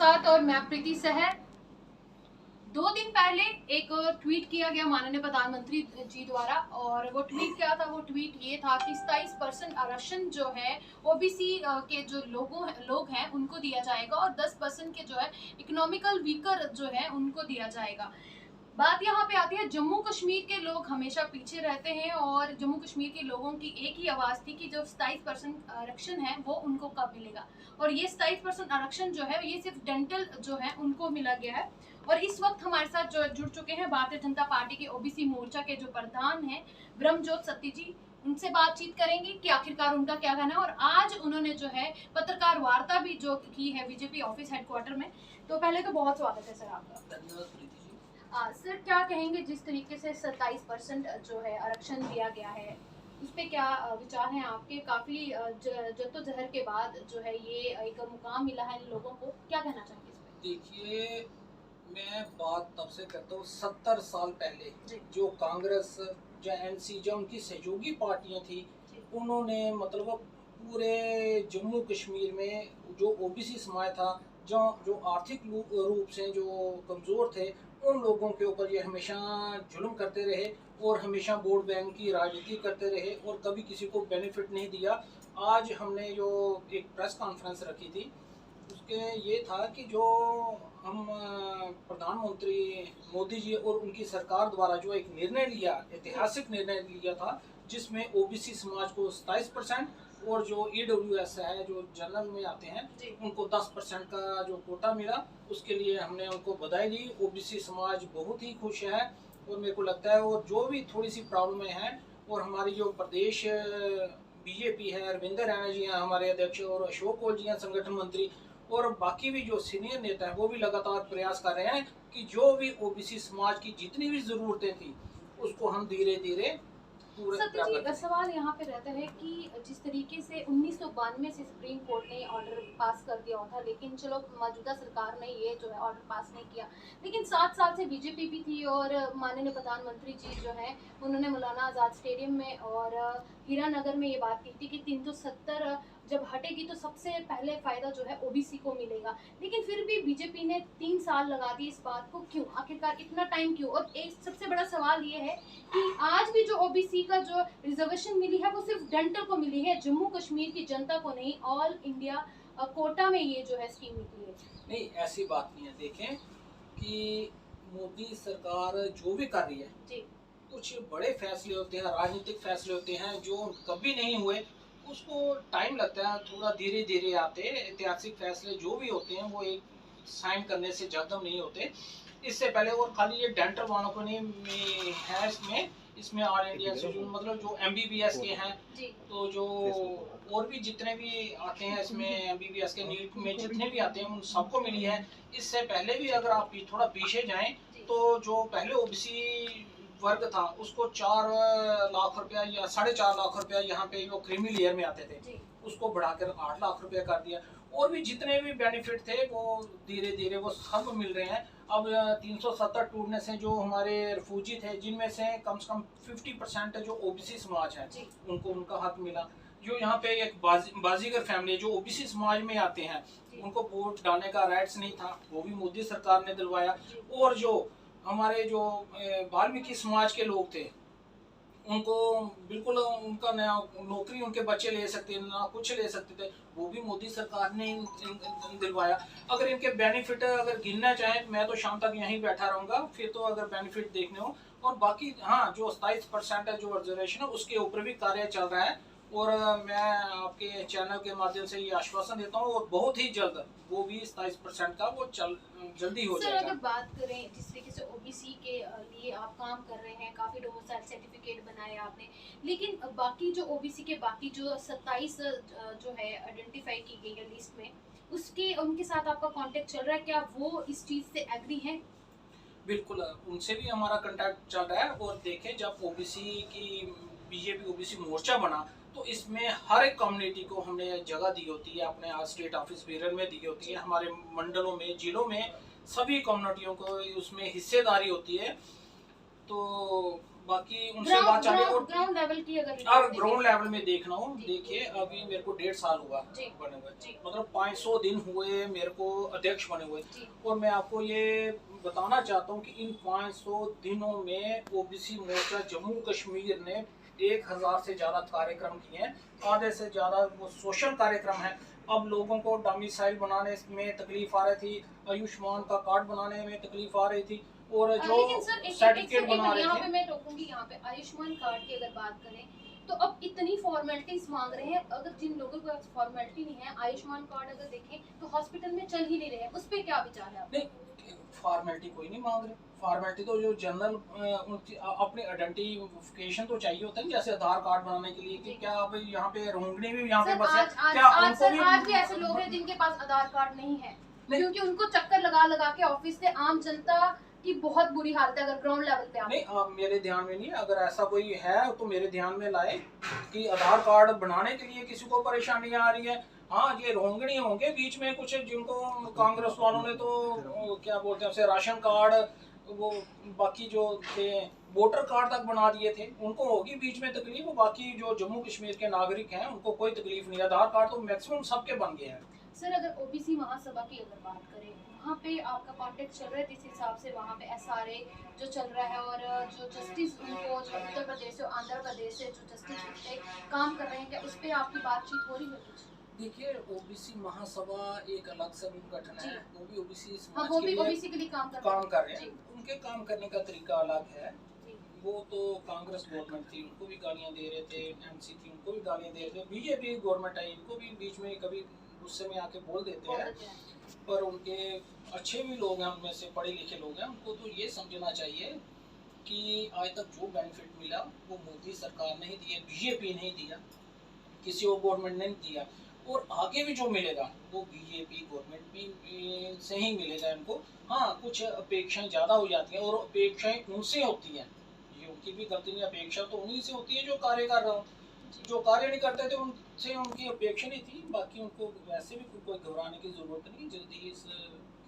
साथ और मैं प्रीति सहर। 2 दिन पहले एक ट्वीट किया गया माननीय प्रधानमंत्री जी द्वारा, और वो ट्वीट क्या था? वो ट्वीट ये था कि 27% आरक्षण जो है ओबीसी के जो लोग हैं उनको दिया जाएगा, और 10% के जो है इकोनॉमिकल वीकर जो है उनको दिया जाएगा। बात यहाँ पे आती है, जम्मू कश्मीर के लोग हमेशा पीछे रहते हैं, और जम्मू कश्मीर के लोगों की एक ही आवाज थी कि जो 27% आरक्षण है वो उनको कब मिलेगा। और ये 27% आरक्षण जो है ये सिर्फ डेंटल जो है उनको मिला गया है। और इस वक्त हमारे साथ जो जुड़ चुके हैं भारतीय जनता पार्टी के ओबीसी मोर्चा के जो प्रधान हैं ब्रह्मजोत सत्ती जी। उनसे बातचीत करेंगे कि आखिरकार उनका क्या कहना है। और आज उन्होंने जो है पत्रकार वार्ता भी जो की है बीजेपी ऑफिस हेडक्वार्टर में। तो पहले तो बहुत स्वागत है सर आपका। धन्यवाद प्रीति जी। सर क्या कहेंगे, जिस तरीके से 27% जो है आरक्षण दिया गया है उस पे क्या विचार हैं आपके? काफी जद्दोजहद के बाद जो है ये एक मुकाम मिला है इन लोगों को, क्या कहना चाहेंगे इस पे? देखिए, मैं बात तब से करता हूँ 70 साल पहले जो कांग्रेस या एनसी जो उनकी सहयोगी पार्टियां थी, उन्होंने मतलब पूरे जम्मू कश्मीर में जो ओबीसी समाज था, जो आर्थिक रूप से जो कमज़ोर थे, उन लोगों के ऊपर ये हमेशा जुल्म करते रहे और हमेशा वोट बैंक की राजनीति करते रहे और कभी किसी को बेनिफिट नहीं दिया। आज हमने जो एक प्रेस कॉन्फ्रेंस रखी थी, उसके ये था कि जो हम प्रधानमंत्री मोदी जी और उनकी सरकार द्वारा जो एक निर्णय लिया, ऐतिहासिक निर्णय लिया था, जिसमें ओबीसी समाज को 27% और जो ईडब्ल्यूएस है जो जनरल में आते हैं उनको 10% का जो कोटा मिला, उसके लिए हमने उनको बधाई दी। ओबीसी समाज बहुत ही खुश है और मेरे को लगता है और जो भी थोड़ी सी प्रॉब्लमें हैं, और हमारी जो प्रदेश बीजेपी है, अरविंदर रैना जी हैं हमारे अध्यक्ष, और अशोक कौल जी हैं संगठन मंत्री, और बाकी भी जो सीनियर नेता हैं वो भी लगातार प्रयास कर रहे हैं कि जो भी ओबीसी समाज की जितनी भी ज़रूरतें थी उसको हम धीरे धीरे पूरे जी, सवाल यहाँ पे रहता है कि जिस तरीके से 1992 से सुप्रीम कोर्ट ने ऑर्डर पास कर दिया था, लेकिन चलो मौजूदा सरकार ने ये जो है ऑर्डर पास नहीं किया, लेकिन 7 साल से बीजेपी भी थी, और माननीय प्रधानमंत्री जी जो है उन्होंने मौलाना आज़ाद स्टेडियम में और हीरानगर में ये बात की थी कि 370 जब हटेगी तो सबसे पहले फायदा जो है ओबीसी को मिलेगा। लेकिन फिर भी बीजेपी ने 3 साल लगा दिए इस बात को, क्यों? आखिरकार इतना टाइम क्यों? और एक सबसे बड़ा सवाल ये है कि आज भी जो ओबीसी का जो रिजर्वेशन मिली है वो सिर्फ डेंटल को मिली है, जम्मू कश्मीर की जनता को नहीं। ऑल इंडिया कोटा में ये जो है स्कीम निकली है। नहीं, ऐसी बात नहीं है। देखें कि मोदी सरकार जो भी कर रही है जी, कुछ बड़े फैसले होते हैं, राजनीतिक फैसले होते हैं जो कभी नहीं हुए, उसको टाइम लगता है, थोड़ा धीरे धीरे आते हैं। ऐतिहासिक फैसले जो भी होते हैं वो एक साइन करने से ज़्यादा नहीं होते। इससे पहले और खाली ये डेंटल वालों को नहीं है, इसमें ऑल इंडिया से जो मतलब जो एमबीबीएस के हैं, तो जो और भी जितने भी आते हैं इसमें एमबीबीएस के नीट में जितने भी आते हैं उन सबको मिली है। इससे पहले भी अगर आप थोड़ा पीछे जाएं तो जो पहले ओबीसी वर्ग था उसको 4 लाख रुपया या 4.5 लाख रुपया यहाँ पे जो क्रीमी लेयर में आते थे उसको बढ़ाकर 8 लाख रुपया कर दिया। और भी जितने भी बेनिफिट थे वो धीरे धीरे वो सब मिल रहे हैं। अब 370 टूटने से जो हमारे रिफ्यूजी थे, जिनमें से कम 50% जो ओबीसी समाज है उनको उनका हक मिला। जो यहाँ पे एक बाजीगर फैमिली जो ओबीसी समाज में आते हैं उनको वोट डालने का राइट्स नहीं था, वो भी मोदी सरकार ने दिलवाया। और जो हमारे जो वाल्मीकि समाज के लोग थे उनको बिल्कुल उनका नया नौकरी उनके बच्चे ले सकते ना कुछ ले सकते थे, वो भी मोदी सरकार ने दिलवाया। अगर इनके बेनिफिट अगर गिनना चाहें, मैं तो शाम तक यहीं बैठा रहूँगा, फिर तो अगर बेनिफिट देखने हो। और बाकी हाँ, जो 27% है जो रिजर्वेशन है उसके ऊपर भी कार्य चल रहा है, और मैं आपके चैनल के माध्यम से ये आश्वासन देता हूँ और बहुत ही जल्द वो भी 27% का वो जल्दी हो जाएगा। अगर बात करें जिस तरीके से ओबीसी के लिए आप काम कर रहे हैं, काफ़ी डोमिसाइल सर्टिफिकेट बनाए आपने, लेकिन बाकी जो ओबीसी के बाकी जो 27 जो है आइडेंटिफाई की गई है लिस्ट में, उसके उनके साथ आपका कांटेक्ट चल रहा है? क्या वो इस चीज़ से एग्री हैं? बिल्कुल, उनसे भी हमारा कांटेक्ट चल रहा है। और देखें, जब ओबीसी की बीजेपी ओबीसी मोर्चा बना तो इसमें हर एक कम्युनिटी को हमने जगह दी होती है, अपने स्टेट ऑफिस बीरन में दी होती है, हमारे मंडलों में जिलों में सभी कम्युनिटियों को उसमें हिस्सेदारी होती है। तो बाकी उनसे बात चाहे और ग्राउंड लेवल की अगर ग्राउंड लेवल में देखना हो, देखिए अभी मेरे को 1.5 साल हुआ बने हुए, मतलब 500 दिन हुए मेरे को अध्यक्ष बने हुए। और मैं आपको ये बताना चाहता हूँ कि इन 500 दिनों में ओबीसी मोर्चा जम्मू कश्मीर ने 1000 से ज्यादा कार्यक्रम किए हैं, आधे से ज्यादा वो सोशल कार्यक्रम है। अब लोगों को डोमिसाइल बनाने में तकलीफ आ रही थी, आयुष्मान का कार्ड बनाने में तकलीफ आ रही थी, और जो सर्टिफिकेट बना रहे थे। मैं टोकूंगी यहाँ पे आयुष्मान कार्ड की अगर बात करें तो अब इतनी फॉर्मेलिटीज मांग रहे हैं। अगर जिन लोगों को फॉर्मेलिटी नहीं है, आयुष्मान कार्ड अगर देखें तो हॉस्पिटल में चल ही नहीं रहे हैं, उस पे क्या विचार है? नहीं, फॉर्मेलिटी कोई नहीं मांग रहे। फॉर्मेलिटी तो जो जनरल उनकी अपने आइडेंटिफिकेशन तो चाहिए होता है, जैसे आधार कार्ड बनाने के लिए कि क्या अब यहाँ पे रोहिंग्नी भी यहाँ पे बसे, क्या उनको भी? आज भी ऐसे लोग हैं जिनके पास आधार कार्ड नहीं है, क्योंकि उनको चक्कर लगा लगा के ऑफिस से आम जनता की बहुत बुरी हालत है। अगर ग्राउंड लेवल पे नहीं, मेरे ध्यान में नहीं है। अगर ऐसा कोई है तो मेरे ध्यान में लाए कि आधार कार्ड बनाने के लिए किसी को परेशानी आ रही है। हाँ, ये रोहिंग्नी होंगे बीच में कुछ, जिनको कांग्रेस वालों ने तो क्या बोलते हैं राशन कार्ड, वो बाकी जो थे वोटर कार्ड तक बना दिए थे, उनको होगी बीच में तकलीफ। बाकी जो जम्मू कश्मीर के नागरिक हैं उनको कोई तकलीफ नहीं है। आधार कार्ड तो मैक्सिमम सबके बन गए हैं। सर, अगर ओबीसी महासभा की अगर बात करें, वहाँ पे आपका कॉन्टेक्ट चल रहा है, जिस हिसाब से वहाँ पे एसआरए जो चल रहा है और जो जस्टिस उनको जो उत्तर प्रदेश से आंध्र प्रदेश से जो जस्टिस पे काम कर रहे हैं, क्या उस पर आपकी बातचीत हो रही है कुछ? देखिए, ओबीसी महासभा एक अलग संगठन है, वो भी ओबीसी ओबीसी के लिए काम कर रहे हैं। उनके काम करने का तरीका अलग है। वो तो कांग्रेस गवर्नमेंट थी, उनको भी गालियां दे रहे थे, एमसी थी, उनको भी गालियां दे रहे थे, बीजेपी गवर्नमेंट आई, इनको भी बीच में कभी गुस्से में आके बोल देते हैं। पर उनके अच्छे भी लोग हैं, उनमें से पढ़े लिखे लोग हैं, उनको तो ये समझना चाहिए कि आज तक जो बेनिफिट मिला वो मोदी सरकार ने ही दिया, बीजेपी ने ही दिया, किसी और गवर्नमेंट ने नहीं दिया। और आगे भी जो मिलेगा वो बीजेपी गवर्नमेंट भी से ही मिलेगा इनको। हाँ, कुछ अपेक्षाएं ज़्यादा हो जाती हैं, और अपेक्षाएं उनसे होती हैं, ये उनकी भी गलती नहीं। अपेक्षा तो उन्हीं से होती है जो कार्य कर रहा हूँ। जो कार्य नहीं करते थे उनसे उनकी अपेक्षा नहीं थी। बाकी उनको वैसे भी कोई घबराने की जरूरत नहीं, जल्दी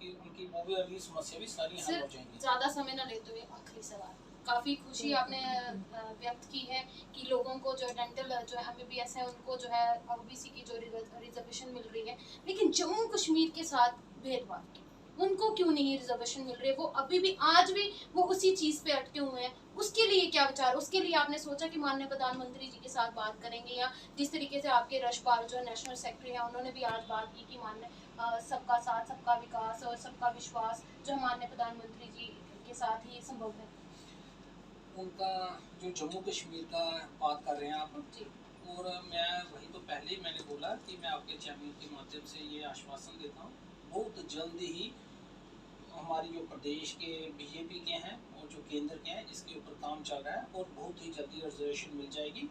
उनकी वो भी अगली समस्या भी सारी हल हो जाएंगी। ज़्यादा समय ना लेते हुए आखिरी सवाल, काफ़ी खुशी आपने व्यक्त की है कि लोगों को जो डेंटल जो एमबीबीएस है उनको जो है ओबीसी की जो रिजर्वेशन मिल रही है, लेकिन जम्मू कश्मीर के साथ भेदभाव उनको क्यों नहीं रिजर्वेशन मिल रही है? वो अभी भी आज भी वो उसी चीज़ पे अटके हुए हैं। उसके लिए क्या विचार? उसके लिए आपने सोचा कि माननीय प्रधानमंत्री जी के साथ बात करेंगे, या जिस तरीके से आपके रशपाल जो नेशनल सेक्रेटरी हैं उन्होंने भी आज बात की कि माननीय सबका साथ सबका विकास और सबका विश्वास जो माननीय प्रधानमंत्री जी के साथ ही संभव है? उनका जो जम्मू कश्मीर का बात कर रहे हैं आप जी, और मैं वही तो पहले ही मैंने बोला कि मैं आपके चैनल के माध्यम से ये आश्वासन देता हूँ, बहुत जल्द ही हमारी जो प्रदेश के बीजेपी के हैं और जो केंद्र के हैं, इसके ऊपर काम चल रहा है और बहुत ही जल्दी रिजर्वेशन मिल जाएगी।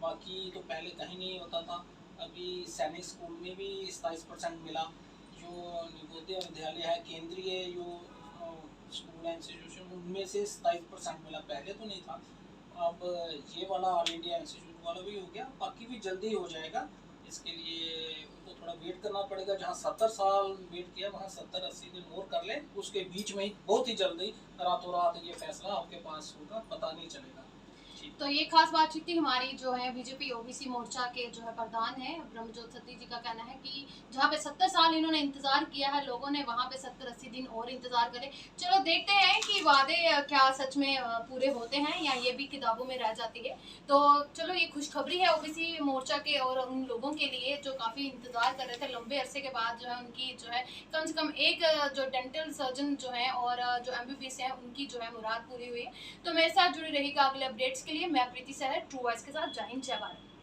बाकी तो पहले कहीं नहीं होता था, अभी सैनिक स्कूल में भी 27% मिला। जो नवोदय विद्यालय है, केंद्रीय जो स्कूल है, इंस्टीट्यूशन, उनमें से 27% मिला, पहले तो नहीं था। अब ये वाला ऑल इंडिया इंस्टीट्यूट वाला भी हो गया, बाकी भी जल्दी हो जाएगा। इसके लिए उनको थोड़ा वेट करना पड़ेगा। जहाँ 70 साल वेट किया, वहाँ 70-80 दिन और कर ले, उसके बीच में ही बहुत ही जल्दी रातों रात ये फैसला आपके पास होगा, पता नहीं चलेगा। तो ये खास बातचीत थी हमारी जो है बीजेपी ओबीसी मोर्चा के जो है प्रधान है ब्रह्मजोत सती जी का कहना है कि जहाँ पे 70 साल इन्होंने इंतजार किया है लोगों ने, वहाँ पे 70-80 दिन और इंतजार करें। चलो देखते हैं कि वादे क्या सच में पूरे होते हैं या ये भी किताबों में रह जाती है। तो चलो, ये खुशखबरी है ओबीसी मोर्चा के और उन लोगों के लिए जो काफ़ी इंतजार कर रहे थे लंबे अरसे के बाद, जो है उनकी जो है कम से कम एक जो डेंटल सर्जन जो है और जो एमबीबीएस है उनकी जो है मुराद पूरी हुई है। तो मेरे साथ जुड़ी रहेगा अगले अपडेट्स के लिए। मैं प्रीति सहर, ट्रू वॉइस के साथ। जय हिंद, जय भारत।